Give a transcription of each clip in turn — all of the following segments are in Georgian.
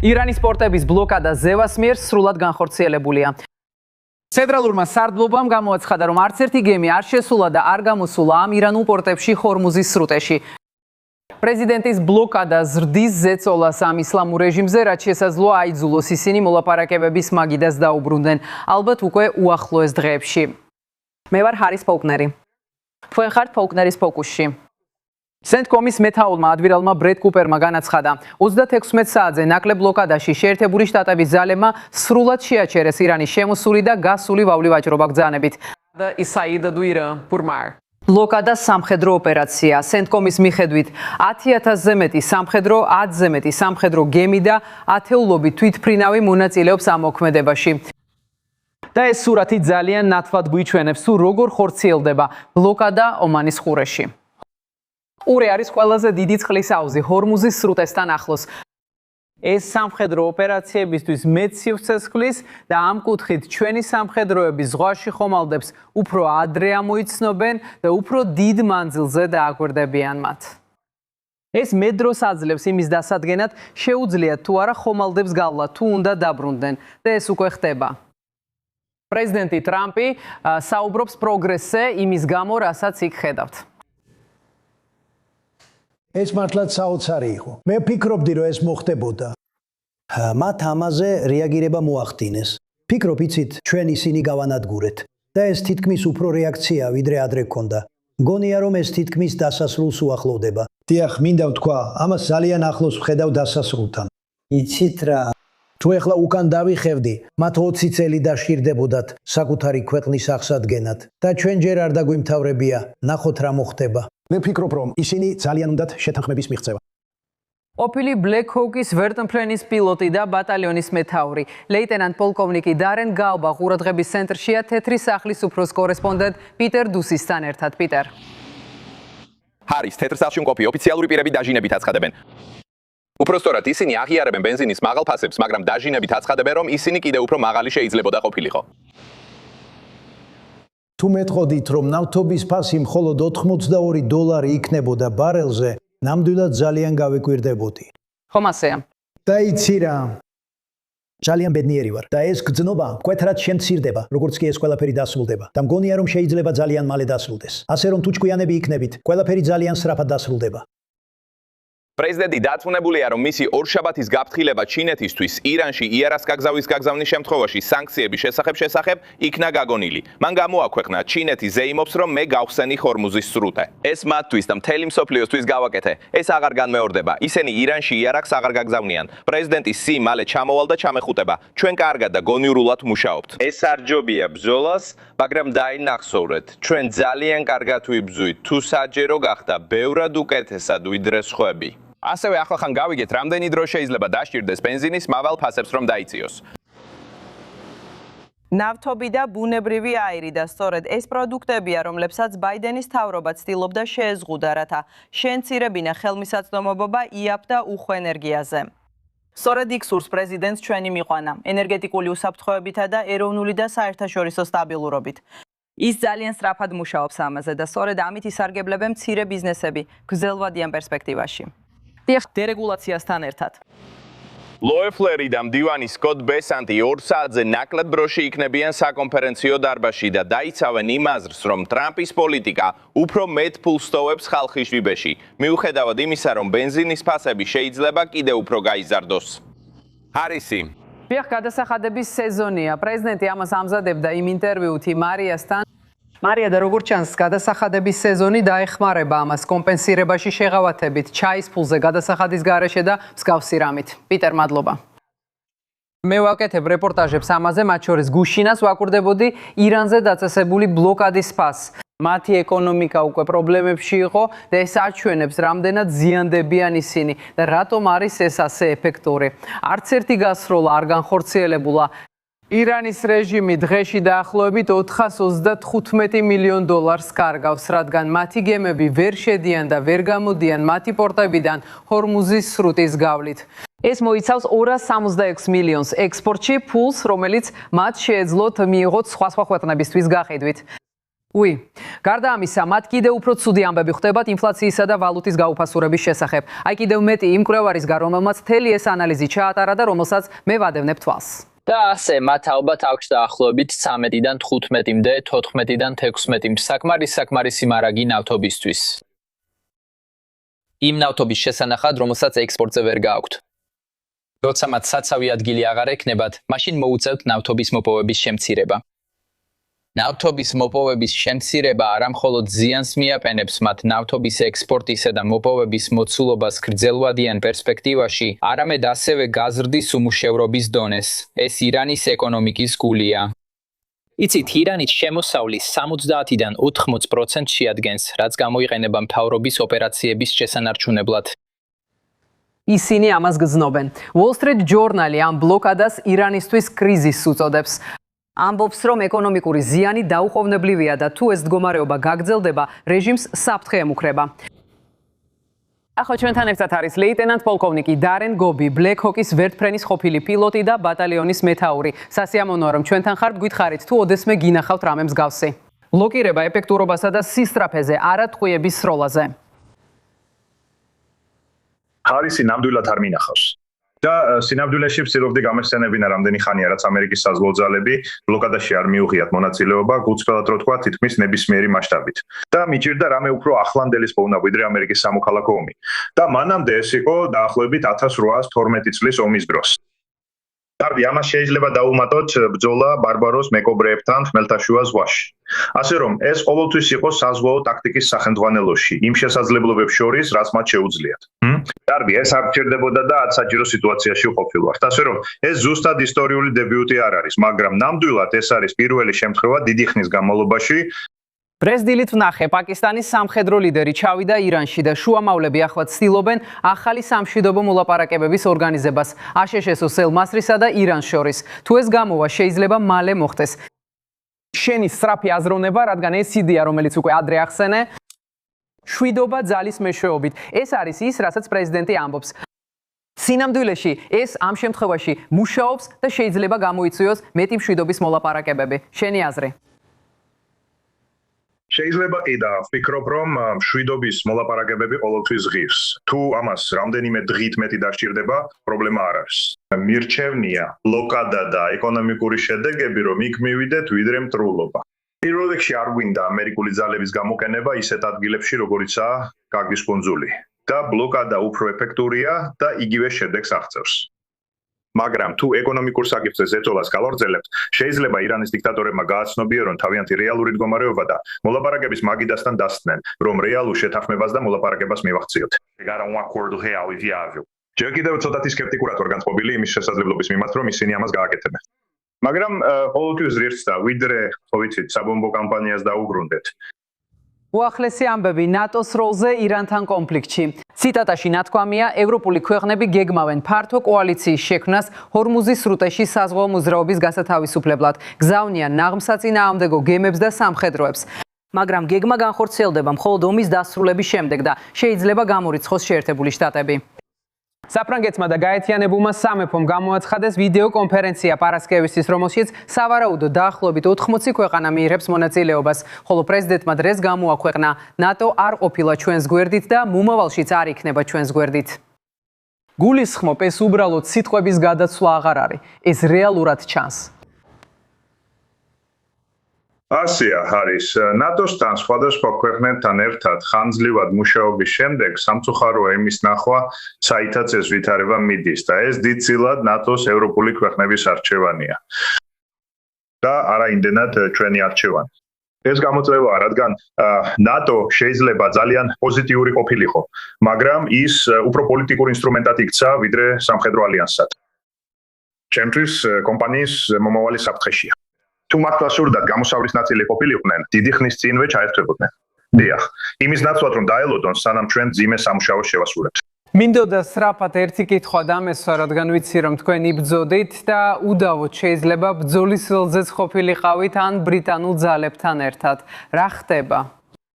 ირანის პორტების ბლოკადა ზევას მიერ სრულად განხორციელებულია. Ცენტრალურმა სარდლობამ გამოაცხადა, რომ არც ერთი გემი არ შესულა და არ გამოსულა ამ ირანულ პორტებში ჰორმუზის სრუტეში. პრეზიდენტის ბლოკადა ზრდის ზეწოლას ამ ისლამურ რეჟიმზე, რაც შესაძლოა აიძულოს ისინი მოლაპარაკებების მაგიდას დაუბრუნდნენ, ალბათ უკვე უახლოეს დღეებში. მე ვარ ჰარის ფოლკნერი. თქვენ ხართ ფოლკნერის ფოკუსში. CENTCOM-ის მეთაურმა ადმირალმა ბრედ კუპერმა განაცხადა, 36 საათზე ნაკლებ ბლოკადაში შეერთებული შტატების ძალებმა სრულად შეაჩერეს ირანის შემოსული და გასული ვავლი ვაჭრობა ბრძანებით. ბლოკადა სამხედრო ოპერაცია. CENTCOM-ის მიხედვით 10,000-ზე მეტი სამხედრო, 10-ზე მეტი სამხედრო გემი და ათეულობით თვითმფრინავი მონაწილეობს ამ მოქმედებაში. და ეს სურათი ძალიან ნათლად გვიჩვენებს, თუ როგორ ხორციელდება ბლოკადა ომანის ყურეში. ყურე არის ყველაზე დიდი წყლის აუზი ჰორმუზის სრუტესთან ახლოს. ეს სამხედრო ოპერაციებისთვის მეტ სივრცეს ხლის და ამ კუთხით ჩვენი სამხედროები ზღვაში ხომალდებს უფრო ადრე ამოიცნობენ და უფრო დიდ მანძილზე დააკვირდებიან მათ. ეს მეტ დროს აძლევს იმის დასადგენად, შეუძლიათ თუ არა ხომალდებს გავლა, თუ უნდა დაბრუნდნენ და ეს უკვე ხდება. პრეზიდენტი ტრამპი საუბრობს პროგრესზე იმის გამო, რასაც იქ ხედავთ. ეს მართლაც საოცარი იყო. მე ვფიქრობდი, რომ ეს მოხდებოდა. მათ ამაზე რეაგირება მოახდინეს. ფიქრობ, იცით, ჩვენ ისინი გავანადგურეთ და ეს თითქმის უფრო რეაქცია, ვიდრე ადრე გქონდა. მგონია, რომ ეს თითქმის დასასრულს უახლოვდება. დიახ, მინდა ვთქვა, ამას ძალიან ახლოს ვხედავ დასასრულთან. იცით რა, თუ ეხლა უკან დავიხევდი, მათ 20 წელი დაშირდებოდათ საკუთარი ქვეყნის აღსადგენად და ჩვენ ჯერ არ დაგვიმთავრებია, ნახოთ რა მოხდება. მე ვფიქრობ, რომ ისინი ძალიან უნდათ შეთანხმების მიღწევა. ყოფილი Black Hawk-ის ვერტმფრენის პილოტი და ბატალიონის მეთაური, ლეიტენანტ პოლკოვნიკი დარენ გაობა ყურადღების ცენტრშია თეთრი სახლის უფროს კორესპონდენტ პიტერ დუსისთან ერთად. პიტერ. ჰარის თეთრ სახლში მყოფი ოფიციალური პირები დაჟინებით აცხადებენ. უпростоრად ისინი აღიარებენ ბენზინის მაღალ ფასებს, მაგრამ დაჟინებით აცხადებენ, რომ ისინი კიდევ უფრო მაღალი შეიძლებოდა ყოფილიყო. თუ მეტყოდით, რომ ნავთობის ფასი მხოლოდ $82 იქნებოდა ბარელზე, ნამდვილად ძალიან გავეკვირდებოდი. ხომ ასეა? და იცი რა, ძალიან ბედნიერი ვარ და ეს გრძნობა მკვეთრად შემცირდება, როგორც კი ეს ყველაფერი დასრულდება და მგონია, რომ შეიძლება ძალიან მალე დასრულდეს. ასე რომ თუ ჭკვიანები იქნებით, ყველაფერი ძალიან სწრაფად დასრულდება. პრეზიდენტი დარწმუნებულია, რომ მისი ორშაბათის გაფრთხილება ჩინეთისთვის ირანში იარას გაგზავნის შემთხვევაში სანქციების შესახებ იქნა გაგონილი. მან გამოაქვეყნა ჩინეთი ზეიმობს, რომ მე გავხსენი ჰორმუზის სრუტე. ეს მათთვის და მთელი მსოფლიოსთვის გავაკეთე. ეს აღარ განმეორდება. ისინი ირანში იარაკს აღარ გაგზავნიან. პრეზიდენტი სი მალე ჩამოვალ და ჩამეხუტება. ჩვენ კარგად და გონიურულად მუშაობთ. ეს არ ჯობია ბრძოლას, მაგრამ დაინახსოვრეთ. ჩვენ ძალიან კარგად ვიბრძვით. თუ საჯერო გახდა, ბევრად უკეთესად ვიდრე სხვები. ასევე ახლახან გავიგეთ, რამდენი დრო შეიძლება დაშირდეს ბენზინის მავალ ფასებს რომ დაიწიოს. ნავთობი და ბუნებრივი აირი და სწორედ ეს პროდუქტებია, რომლებსაც ბაიდენის მთავრობა ცდილობდა შეეზღუდა, რათა შეემცირებინა ხელმისაწვდომობა იაფ და უხვ ენერგიაზე. სწორედ იქ სურს პრეზიდენტს ჩვენი მიყვანა, ენერგეტიკული უსაფრთხოებითა და ეროვნული და საერთაშორისო სტაბილურობით. ის ძალიან სწრაფად მუშაობს ამაზე და სწორედ ამით ისარგებლებენ მცირე ბიზნესები გრძელვადიან პერსპექტივაში. დერეგულაციასთან ერთად. ლოეფლერი და მდივანი სკოტ ბესანტი 2 საათზე ნაკლებ დროში იქნებიან საკონფერენციო დარბაზში და დაიცავენ იმ აზრს, რომ ტრამპის პოლიტიკა უფრო მეტ ფულს ტოვებს ხალხის ჟიბეში, მიუხედავად იმისა, რომ ბენზინის ფასები შეიძლება კიდევ უფრო გაიზარდოს. ჰარისი. ფეხ გადასახადების სეზონია. პრეზიდენტი ამას ამზადებდა იმ ინტერვიუთ მარიასთან. მარია და როგორც ჩანს, გადასახადების სეზონი დაეხმარება ამას კომპენსირებაში შეღავათებით, ჩაის ფულზე გადასახადის გარეშე და მსგავსი რამით. პიტერ, მადლობა. მე ვაკეთებ რეპორტაჟებს ამაზე, მათ შორის გუშინას ვაკვირდებოდი ირანზე დაწესებული ბლოკადის ფასს. მათი ეკონომიკა უკვე პრობლემებში იყო და ეს აჩვენებს, რამდენად ზიანდებიან ისინი და რატომ არის ეს ასე ეფექტური. არც ერთი გასროლა არ განხორციელებულა. ირანის რეჟიმი დღეში დაახლოებით $425 მილიონ კარგავს, რადგან მათი გემები ვერ შედიან და ვერ გამოდიან მათი პორტებიდან ჰორმუზის სრუტის გავლით. ეს მოიცავს 266 მილიონს ექსპორტში, ფულს, რომელიც მათ შეეძლოთ მიიღოთ სხვა ქვეყნებისთვის გაყიდვით. გარდა ამისა, მათ კიდევ უფრო ცუდი ამბები ხვდებათ ინფლაციისა და ვალუტის გაუფასურების შესახებ. აი კიდევ მეტი იმ მკვლევარისგან, რომელმაც მთელი ეს ანალიზი ჩაატარა და რომელსაც მე ვადევნებ თვალს. და ასე მათ ალბათ აქვს დაახლოებით 13-დან 15-მდე, 14-დან 16 საკმარისი მარაგი ნავთობისთვის. იმ ნავთობის შესანახად, რომელსაც ექსპორტზე ვერ გააქვთ. როცა მათ საცავი ადგილი აღარ ექნებათ, მაშინ მოუწევთ ნავთობის მოპოვების შემცირება. ნავთობის მოპოვების შემცირება არა მხოლოდ ზიანს მიაყენებს მათ ნავთობის ექსპორტისა და მოპოვების მოცულობას გრძელვადიან პერსპექტივაში, არამედ ასევე გაზრდის უმუშევრობის დონეს. ეს ირანის ეკონომიკის გულია. იცით, ირანით შემოსავლის 70-დან 80% შეადგენს, რაც გამოიყენება მთავრობის ოპერაციების შესანარჩუნებლად. ისინი ამას გრძნობენ. Wall Street Journal ამ ბლოკადას ირანისთვის კრიზისს უწოდებს. ამბობს, რომ ეკონომიკური ზიანი დაუყოვნებლივია და თუ ეს მდგომარეობა გაგრძელდება, რეჟიმს საფრთხე ემუქრება. ახლა ჩვენთან ერთად არის ლეიტენანტ პოლკოვნიკი დარენ გობი, ბლეკ ჰოკის ვერტფრენის ყოფილი პილოტი და ბატალიონის მეთაური. სასიამოვნოა, რომ ჩვენთან ხართ, გითხარით თუ ოდესმე გინახავთ რამე მსგავსი. ბლოკირება ეფექტურობასა და სისწრაფეზე, არა ტყვიების სროლაზე. ხარისი ნამდვილად არ მინახავს. და სინამდვილეში ვცდილობდი გამეხსენებინა რამდენი ხანია, რაც ამერიკის საზღვაო ძალები ბლოკადაში არ მიუღიათ მონაწილეობა, გულწრფელად რო თქვა, თითქმის ნებისმიერი მასშტაბით. და მიჭირდა რამე უფრო ახლანდელის პოვნა ვიდრე ამერიკის სამოქალაქო ომი. და მანამდე ეს იყო დაახლოებით 1812 წლის ომის დროს. კარგი, ამას შეიძლება დაუმატოთ ბრძოლა ბარბაროს მეკობრეებთან ხმელთაშუა ზღვაში. ასე რომ, ეს ყოველთვის იყო საზღვაო ტაქტიკის სახელმძღვანელოში, იმ შესაძლებლობებს შორის, რაც მათ შეუძლიათ. კარგი, ეს არ გჭირდებოდა და ათ საჭირო სიტუაციაში ყოფილვართ. ასე რომ, ეს ზუსტად ისტორიული დებიუტი არ არის, მაგრამ ნამდვილად ეს არის პირველი შემთხვევა დიდი ხნის განმავლობაში. პრეზიდენტით ვნახე, პაკისტანის სამხედრო ლიდერი ჩავიდა ირანში და შუამავლები ახლა ცდილობენ ახალი სამშვიდობო მოლაპარაკებების ორგანიზებას აშშ-ს ელმასრისა და ირანს შორის. თუ ეს გამოვა შეიძლება მალე მოხდეს. შენი სწრაფი აზროვნება, რადგან ეს იდეა, რომელიც უკვე ადრე ახსენე, შვიდობა ძალის მეშვეობით. ეს არის ის, რასაც პრეზიდენტი ამბობს. სინამდვილეში ეს ამ შემთხვევაში მუშაობს და შეიძლება გამოიწვიოს მეტი მშვიდობის მოლაპარაკებები. შენი აზრი? შეიძლება კი და ვფიქრობ, რომ მშვიდობის მოლაპარაკებები ყოველთვის ღირს. თუ ამას რამდენიმე დღით მეტი დასჭირდება, პრობლემა არ არის. მირჩევნია ბლოკადა და ეკონომიკური შედეგები, რომ იქ მივიდეთ ვიდრე მტრულობა. პირველ რიგში არ გვინდა ამერიკული ძალების გამოყენება ისეთ ადგილებში, როგორიცაა გაგის კუნძული. და ბლოკადა უფრო ეფექტურია და იგივე შედეგს აღწევს. მაგრამ თუ ეკონომიკურ საკითხზე ზეწოლას გავაგრძელებთ, შეიძლება ირანის დიქტატორებმა გააცნობიერონ თავიანთი რეალური მდგომარეობა და მოლაპარაკების მაგიდასთან დასცნენ, რომ რეალურ შეთანხმებას და მოლაპარაკებას მივახციოთ. ჯერ კიდევ ცოტათი სკეპტიკურად ვარ განწყობილი იმის შესაძლებლობის მიმართ, რომ ისინი ამას გააკეთებენ. მაგრამ ყოველთვის ღირს და ვიდრე, ხო ვიცით, საბომბო კამპანიას დაუბრუნდეთ. უახლესი ამბები ნატოს როლზე ირანთან კონფლიქტში. ციტატაში ნათქვამია, ევროპული ქვეყნები გეგმავენ ფართო კოალიციის შექმნას ჰორმუზის სრუტეში საზღვაო მოძრაობის გასათავისუფლებლად. გზავნიან ნაღმსაწინააღმდეგო გემებს და სამხედროებს. მაგრამ გეგმა განხორციელდება მხოლოდ ომის დასრულების შემდეგ და შეიძლება გამორიცხოს შეერთებული შტატები. საფრანგეთმა და გაერთიანებულმა სამეფომ გამოაცხადეს ვიდეო კონფერენცია პარასკევისთვის, რომელშიც სავარაუდოდ დაახლოებით 80 ქვეყანა მიიღებს მონაწილეობას, ხოლო პრეზიდენტმა დღეს გამოაქვეყნა, ნატო არ ყოფილა ჩვენს გვერდით და მომავალშიც არ იქნება ჩვენს გვერდით. გულისხმობ, ეს უბრალოდ სიტყვების გადაცვლა აღარ არის, ეს რეალურად ჩანს. ასია არის ნატოსთან სხვადასხვა ქვეყნებთან ერთად ხანძლივად მუშაობის შემდეგ სამწუხაროა იმის ნახვა, საითაც ეს ვითარება მიდის და ეს დიდწილად ნატოს ევროპული ქვეყნების არჩევანია. და არა იმდენად ჩვენი არჩევანი. ეს გამოწვევაა, რადგან ნატო შეიძლება ძალიან პოზიტიური ყოფილიყო, მაგრამ ის უფრო პოლიტიკურ ინსტრუმენტად იქცა ვიდრე სამხედრო ალიანსად. ჩემთვის კომპანიის მომავალი საფრთხეშია. თუ მართლა სურდათ გამოსავლის ნაწილი ყოფილიყვნენ, დიდი ხნის წინვე ჩაერთვებოდნენ. დიახ, იმის ნაცვლად რომ დაელოდონ, სანამ ჩვენ ძიმე სამუშაოს შევასრულებთ. მინდოდა სწრაფად ერთი კითხვა დამესვა, რადგან ვიცი რომ თქვენ იბრძოდით და უდავოდ შეიძლება ბრძოლის ველზეც ყოფილიყავით ან ბრიტანულ ძალებთან ერთად. რა ხდება?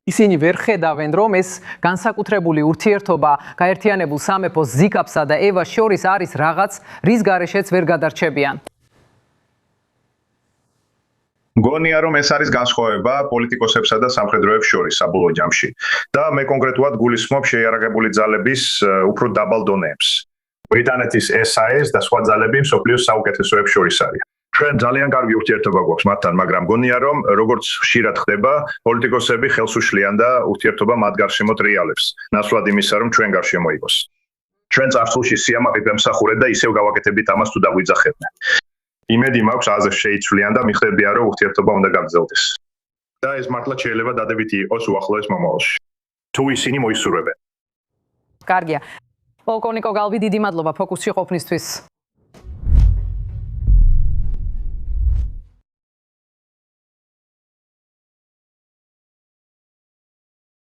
ისინი ვერ ხედავენ, რომ ეს განსაკუთრებული ურთიერთობა გაერთიანებულ სამეფოს ზიკაფსა და ევას შორის არის რაღაც, რის გარეშეც ვერ გადარჩებიან. მგონია რომ ეს არის განსხვავება პოლიტიკოსებსა და სამხედროებს შორის საბოლოო ჯამში და მე კონკრეტულად გულისხმობ შეიარაღებული ძალების უფრო დაბალ დონეებს. ბრიტანეთის SAS და სხვა ძალები მსოფლიოს საუკეთესოებს შორის არის. ჩვენ ძალიან კარგი ურთიერთობა გვაქვს მათთან, მაგრამ მგონია რომ როგორც ხშირად ხდება, პოლიტიკოსები ხელს უშლიან და ურთიერთობა მათ გარშემო ტრიალებს, ნაცვლად იმისა რომ ჩვენ გარშემო იყოს. ჩვენ წარსულში სიამაყით ვემსახურეთ და ისევ გავაკეთებით ამას თუ დაგვიძახებდნენ. იმედი მაქვს აზრს შეიცვლიან და მიხვდებიან რომ ურთიერთობა უნდა გაგრძელდეს. და ეს მართლა შეიძლება დადებითი იყოს უახლოეს მომავალში. თუ ისინი მოისურვებენ. კარგია. პოლკოვნიკო გალბი, დიდი მადლობა ფოკუსში ყოფნისთვის.